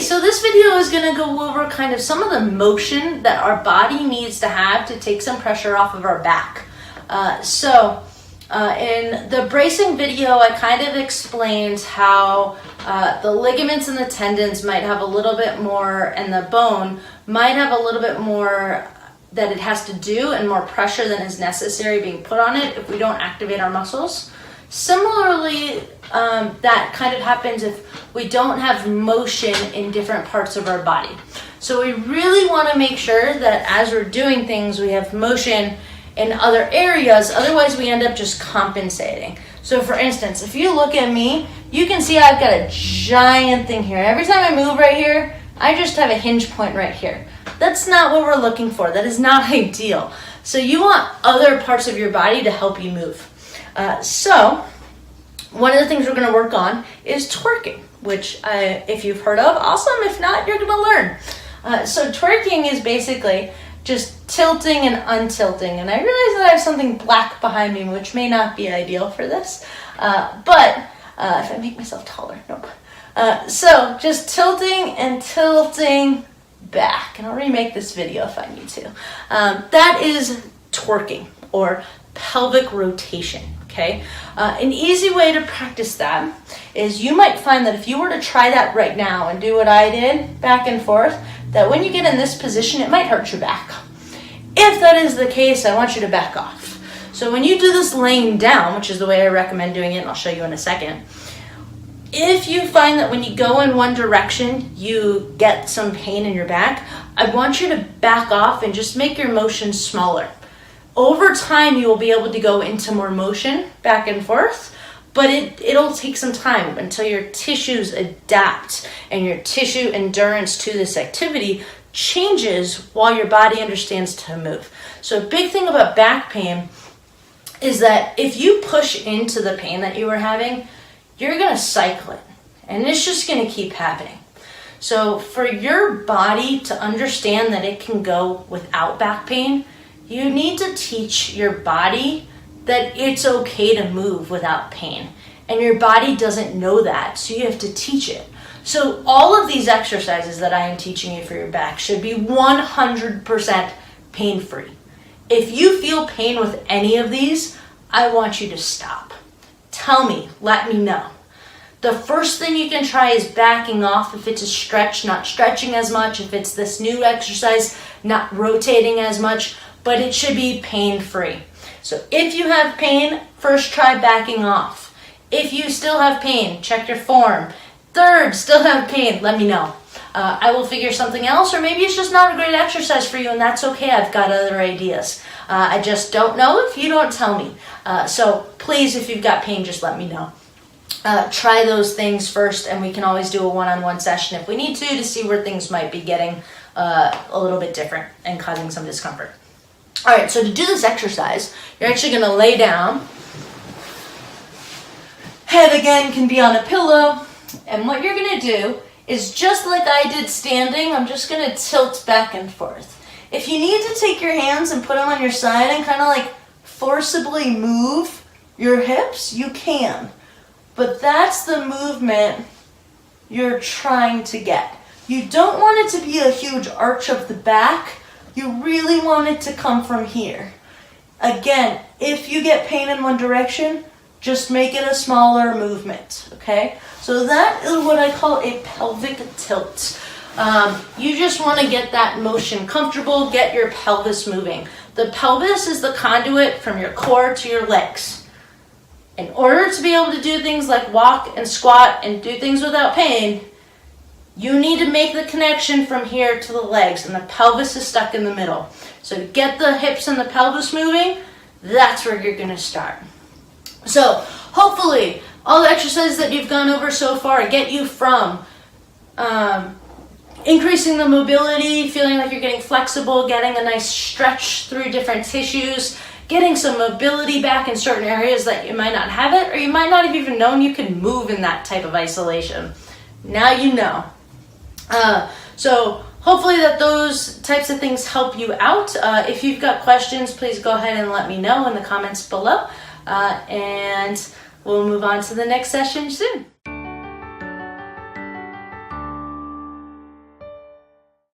Okay, so this video is going to go over kind of some of the motion that our body needs to have to take some pressure off of our back. In the bracing video, I kind of explained how the ligaments and the tendons might have a little bit more, and the bone might have a little bit more that it has to do and more pressure than is necessary being put on it if we don't activate our muscles. Similarly, that kind of happens if we don't have motion in different parts of our body. So we really want to make sure that as we're doing things, we have motion in other areas, otherwise we end up just compensating. So for instance, if you look at me, you can see I've got a giant thing here. Every time I move right here, I just have a hinge point right here. That's not what we're looking for. That is not ideal. So you want other parts of your body to help you move. So one of the things we're going to work on is twerking, which if you've heard of, awesome. If not, you're going to learn. So twerking is basically just tilting and untilting. And I realize that I have something black behind me, which may not be ideal for this. But if I make myself taller, nope. So just tilting and tilting back. And I'll remake this video if I need to. That is twerking or pelvic rotation. Okay, an easy way to practice that is you might find that if you were to try that right now and do what I did, back and forth, that when you get in this position, it might hurt your back. If that is the case, I want you to back off. So when you do this laying down, which is the way I recommend doing it, and I'll show you in a second, if you find that when you go in one direction, you get some pain in your back, I want you to back off and just make your motion smaller. Over time, you will be able to go into more motion back and forth, but it'll take some time until your tissues adapt and your tissue endurance to this activity changes while your body understands to move. So a big thing about back pain is that if you push into the pain that you were having, you're going to cycle it, and it's just going to keep happening. So for your body to understand that it can go without back pain, you need to teach your body that it's okay to move without pain. And your body doesn't know that, so you have to teach it. So all of these exercises that I am teaching you for your back should be 100% pain-free. If you feel pain with any of these, I want you to stop. Tell me, let me know. The first thing you can try is backing off if it's a stretch, not stretching as much. If it's this new exercise, not rotating as much. But it should be pain-free. So if you have pain, first try backing off. If you still have pain, check your form. Third, still have pain, let me know. I will figure something else, or maybe it's just not a great exercise for you, and that's okay. I've got other ideas. I just don't know if you don't tell me. So please, if you've got pain, just let me know. Try those things first, and we can always do a one-on-one session if we need to see where things might be getting a little bit different and causing some discomfort. All right, so to do this exercise, you're actually going to lay down. Head again can be on a pillow. And what you're going to do is just like I did standing, I'm just going to tilt back and forth. If you need to take your hands and put them on your side and kind of like forcibly move your hips, you can. But that's the movement you're trying to get. You don't want it to be a huge arch of the back. You really want it to come from here. Again, if you get pain in one direction, just make it a smaller movement, okay? So that is what I call a pelvic tilt. You just want to get that motion comfortable, get your pelvis moving. The pelvis is the conduit from your core to your legs. In order to be able to do things like walk and squat and do things without pain, you need to make the connection from here to the legs, and the pelvis is stuck in the middle. So to get the hips and the pelvis moving, that's where you're going to start. So hopefully all the exercises that you've gone over so far get you from increasing the mobility, feeling like you're getting flexible, getting a nice stretch through different tissues, getting some mobility back in certain areas that you might not have it, or you might not have even known you could move in that type of isolation. Now you know. So hopefully that those types of things help you out. If you've got questions, please go ahead and let me know in the comments below. And we'll move on to the next session soon.